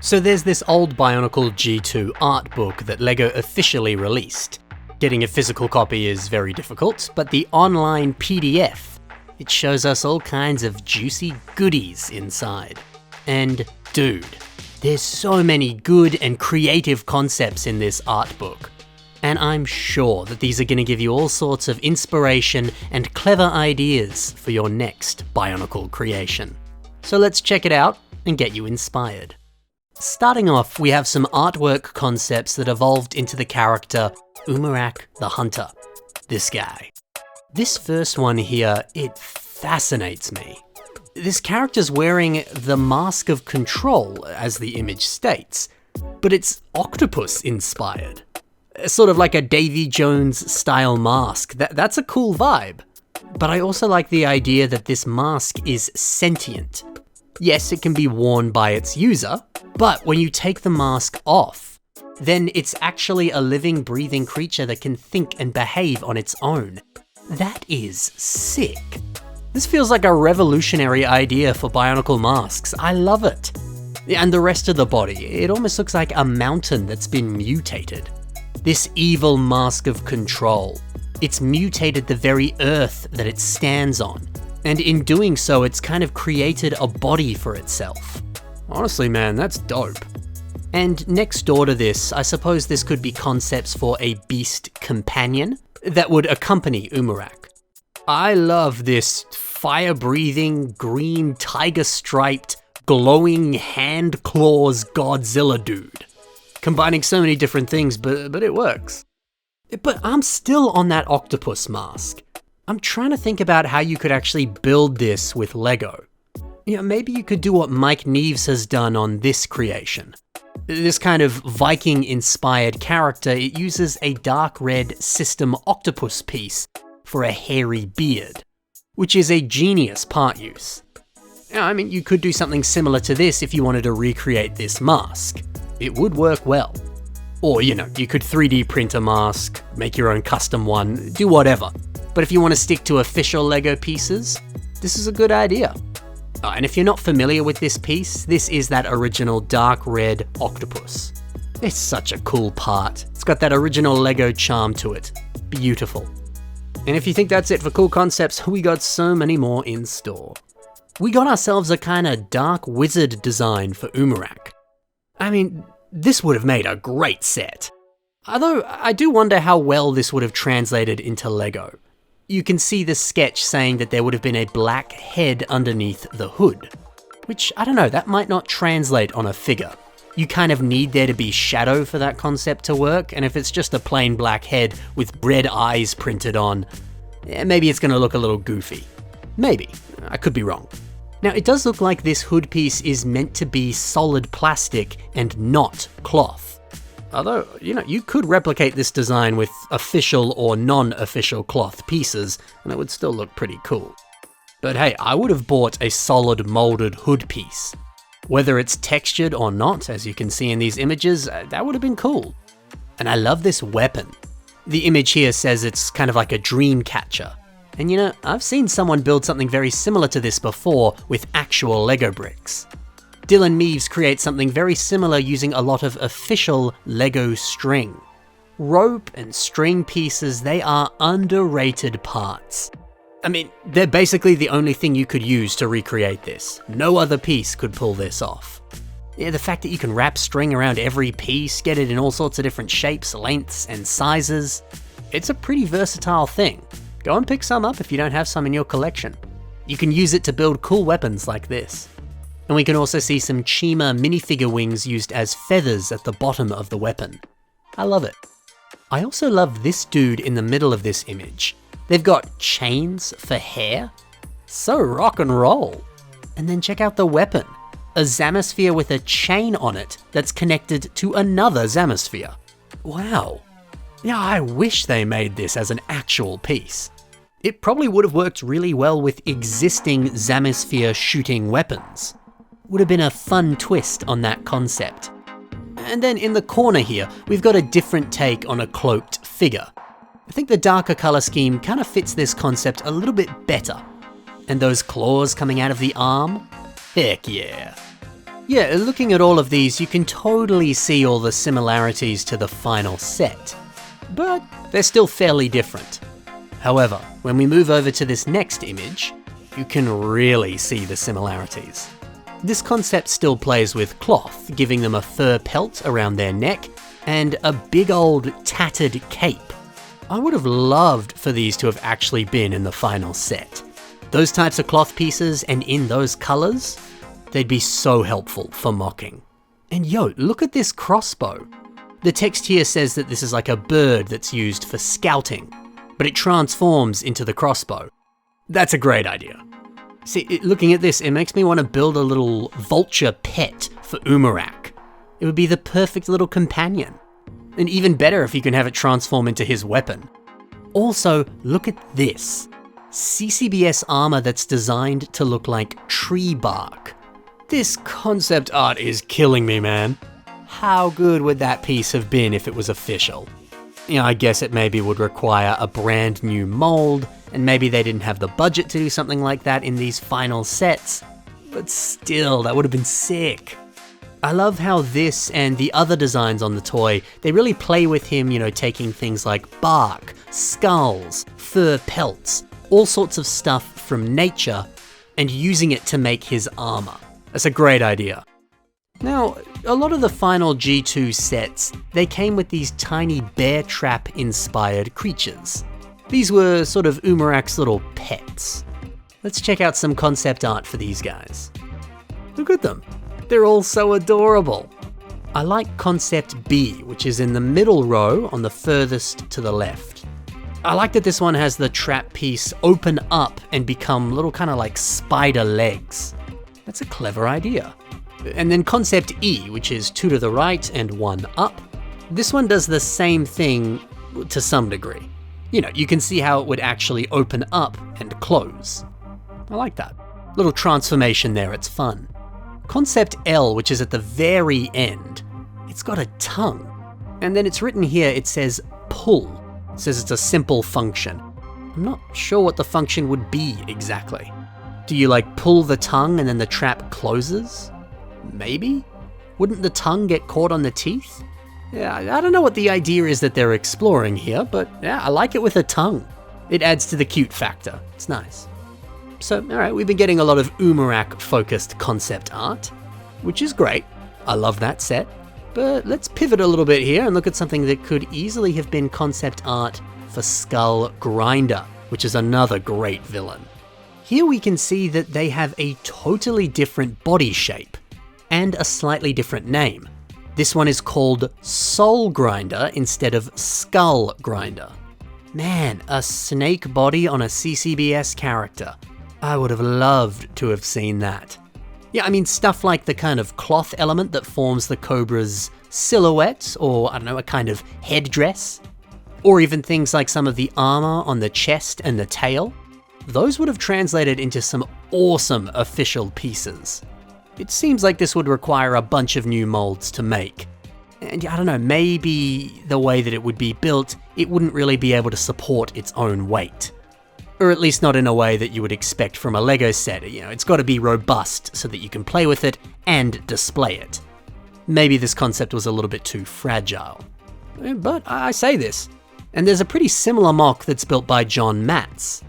So there's this old Bionicle G2 art book that LEGO officially released. Getting a physical copy is very difficult, but the online PDF, it shows us all kinds of juicy goodies inside. And dude, there's so many good and creative concepts in this art book. And I'm sure that these are going to give you all sorts of inspiration and clever ideas for your next Bionicle creation. So let's check it out and get you inspired. Starting off, we have some artwork concepts that evolved into the character Umarak the Hunter. This guy. This first one here, it fascinates me. This character's wearing the Mask of Control, as the image states, but it's octopus inspired. Sort of like a Davy Jones style mask. That's a cool vibe. But I also like the idea that this mask is sentient. Yes, it can be worn by its user, but when you take the mask off, then it's actually a living, breathing creature that can think and behave on its own. That is sick. This feels like a revolutionary idea for Bionicle masks. I love it. And the rest of the body, it almost looks like a mountain that's been mutated. This evil Mask of Control, it's mutated the very earth that it stands on. And in doing so, it's kind of created a body for itself. Honestly, man, that's dope. And next door to this, I suppose this could be concepts for a beast companion that would accompany Umarak. I love this fire-breathing, green, tiger-striped, glowing hand claws Godzilla dude. Combining so many different things, but it works. But I'm still on that octopus mask. I'm trying to think about how you could actually build this with LEGO. You know, maybe you could do what Mike Neves has done on this creation. This kind of Viking-inspired character, it uses a dark red system octopus piece for a hairy beard, which is a genius part use. I mean, you could do something similar to this if you wanted to recreate this mask. It would work well. Or, you know, you could 3D print a mask, make your own custom one, do whatever. But if you want to stick to official LEGO pieces, this is a good idea. And if you're not familiar with this piece, this is that original dark red octopus. It's such a cool part. It's got that original LEGO charm to it. Beautiful. And if you think that's it for cool concepts, we got so many more in store. We got ourselves a kind of dark wizard design for Umarak. I mean, this would have made a great set. Although, I do wonder how well this would have translated into LEGO. You can see the sketch saying that there would have been a black head underneath the hood. Which, I don't know, that might not translate on a figure. You kind of need there to be shadow for that concept to work, and if it's just a plain black head with red eyes printed on, maybe it's gonna look a little goofy. Maybe. I could be wrong. Now, it does look like this hood piece is meant to be solid plastic and not cloth. Although, you know, you could replicate this design with official or non-official cloth pieces, and it would still look pretty cool. But hey, I would have bought a solid molded hood piece. Whether it's textured or not, as you can see in these images, that would have been cool. And I love this weapon. The image here says it's kind of like a dream catcher. And you know, I've seen someone build something very similar to this before with actual LEGO bricks. Dylan Meaves creates something very similar using a lot of official LEGO string. Rope and string pieces, they are underrated parts. I mean, they're basically the only thing you could use to recreate this. No other piece could pull this off. Yeah, the fact that you can wrap string around every piece, get it in all sorts of different shapes, lengths, and sizes, it's a pretty versatile thing. Go and pick some up if you don't have some in your collection. You can use it to build cool weapons like this. And we can also see some Chima minifigure wings used as feathers at the bottom of the weapon. I love it. I also love this dude in the middle of this image. They've got chains for hair. So rock and roll. And then check out the weapon. A Zamasphere with a chain on it that's connected to another Zamasphere. Wow. Yeah, I wish they made this as an actual piece. It probably would have worked really well with existing Zamasphere shooting weapons. Would have been a fun twist on that concept. And then in the corner here, we've got a different take on a cloaked figure. I think the darker color scheme kind of fits this concept a little bit better. And those claws coming out of the arm? Heck yeah. Yeah, looking at all of these, you can totally see all the similarities to the final set, but they're still fairly different. However, when we move over to this next image, you can really see the similarities. This concept still plays with cloth, giving them a fur pelt around their neck and a big old tattered cape. I would have loved for these to have actually been in the final set. Those types of cloth pieces and in those colors, they'd be so helpful for mocking. And yo, look at this crossbow. The text here says that this is like a bird that's used for scouting, but it transforms into the crossbow. That's a great idea. See, looking at this, it makes me want to build a little vulture pet for Umarak. It would be the perfect little companion. And even better if you can have it transform into his weapon. Also, look at this. CCBS armor that's designed to look like tree bark. This concept art is killing me, man. How good would that piece have been if it was official? You know, I guess it maybe would require a brand new mold, and maybe they didn't have the budget to do something like that in these final sets, but still, that would have been sick. I love how this and the other designs on the toy, they really play with him, you know, taking things like bark, skulls, fur pelts, all sorts of stuff from nature, and using it to make his armor. That's a great idea. Now, a lot of the final G2 sets, they came with these tiny bear trap inspired creatures. These were sort of Umarak's little pets. Let's check out some concept art for these guys. Look at them. They're all so adorable. I like concept B, which is in the middle row on the furthest to the left. I like that this one has the trap piece open up and become little kind of like spider legs. That's a clever idea. And then concept E, which is 2 to the right and 1 up. This one does the same thing to some degree. You know, you can see how it would actually open up and close. I like that. Little transformation there, it's fun. Concept L, which is at the very end, it's got a tongue. And then it's written here, it says pull. It says it's a simple function. I'm not sure what the function would be exactly. Do you like pull the tongue and then the trap closes? Maybe? Wouldn't the tongue get caught on the teeth? Yeah, I don't know what the idea is that they're exploring here, but yeah, I like it with a tongue. It adds to the cute factor. It's nice. So, alright, we've been getting a lot of Umarak-focused concept art, which is great. I love that set. But let's pivot a little bit here and look at something that could easily have been concept art for Skull Grinder, which is another great villain. Here we can see that they have a totally different body shape and a slightly different name. This one is called Soul Grinder instead of Skull Grinder. Man, a snake body on a CCBS character. I would have loved to have seen that. Yeah, I mean, stuff like the kind of cloth element that forms the Cobra's silhouette, or I don't know, a kind of headdress, or even things like some of the armor on the chest and the tail. Those would have translated into some awesome official pieces. It seems like this would require a bunch of new molds to make. And I don't know, maybe the way that it would be built, it wouldn't really be able to support its own weight. Or at least not in a way that you would expect from a Lego set. You know, it's got to be robust so that you can play with it and display it. Maybe this concept was a little bit too fragile. But I say this, and there's a pretty similar mock that's built by John Matz.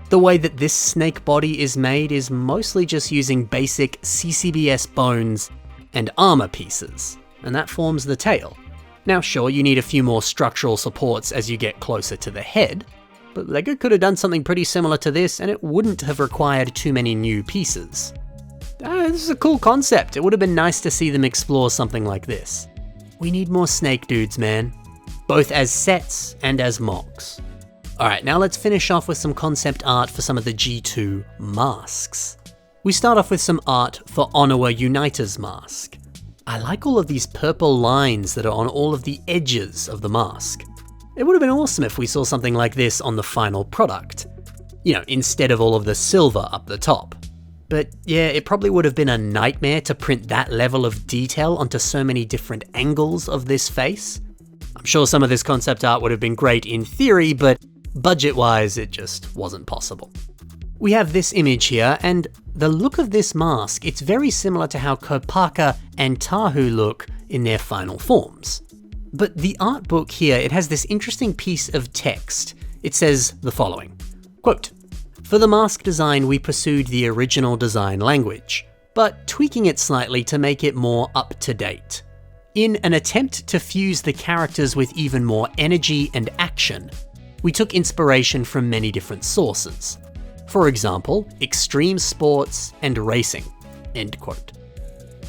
The way that this snake body is made is mostly just using basic CCBS bones and armor pieces, and that forms the tail. Now sure, you need a few more structural supports as you get closer to the head, but Lego could have done something pretty similar to this and it wouldn't have required too many new pieces. This is a cool concept. It would have been nice to see them explore something like this. We need more snake dudes, man. Both as sets and as mocks. Alright, now let's finish off with some concept art for some of the G2 masks. We start off with some art for Onawa Uniter's mask. I like all of these purple lines that are on all of the edges of the mask. It would have been awesome if we saw something like this on the final product. You know, instead of all of the silver up the top. But yeah, it probably would have been a nightmare to print that level of detail onto so many different angles of this face. I'm sure some of this concept art would have been great in theory, but budget-wise, it just wasn't possible. We have this image here, and the look of this mask, it's very similar to how Kopaka and Tahu look in their final forms. But the art book here, it has this interesting piece of text. It says the following, quote, "For the mask design, we pursued the original design language, but tweaking it slightly to make it more up-to-date. In an attempt to fuse the characters with even more energy and action, we took inspiration from many different sources. For example, extreme sports and racing." End quote.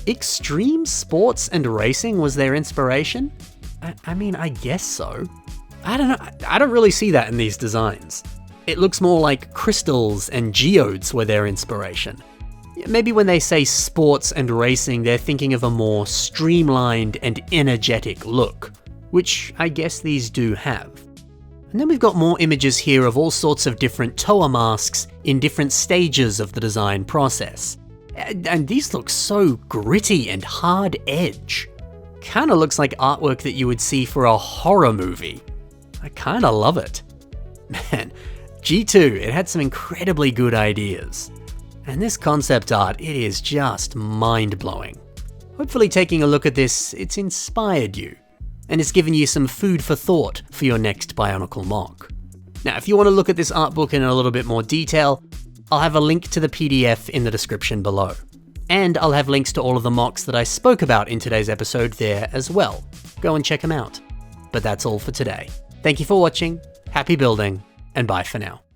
Extreme sports and racing was their inspiration? I mean, I guess so. I don't know, I don't really see that in these designs. It looks more like crystals and geodes were their inspiration. Maybe when they say sports and racing, they're thinking of a more streamlined and energetic look, which I guess these do have. And then we've got more images here of all sorts of different Toa masks in different stages of the design process. And these look so gritty and hard edge. Kinda looks like artwork that you would see for a horror movie. I kinda love it. Man, G2, it had some incredibly good ideas. And this concept art, it is just mind-blowing. Hopefully taking a look at this, it's inspired you, and it's given you some food for thought for your next Bionicle mock. Now, if you want to look at this art book in a little bit more detail, I'll have a link to the PDF in the description below. And I'll have links to all of the mocks that I spoke about in today's episode there as well. Go and check them out. But that's all for today. Thank you for watching, happy building, and bye for now.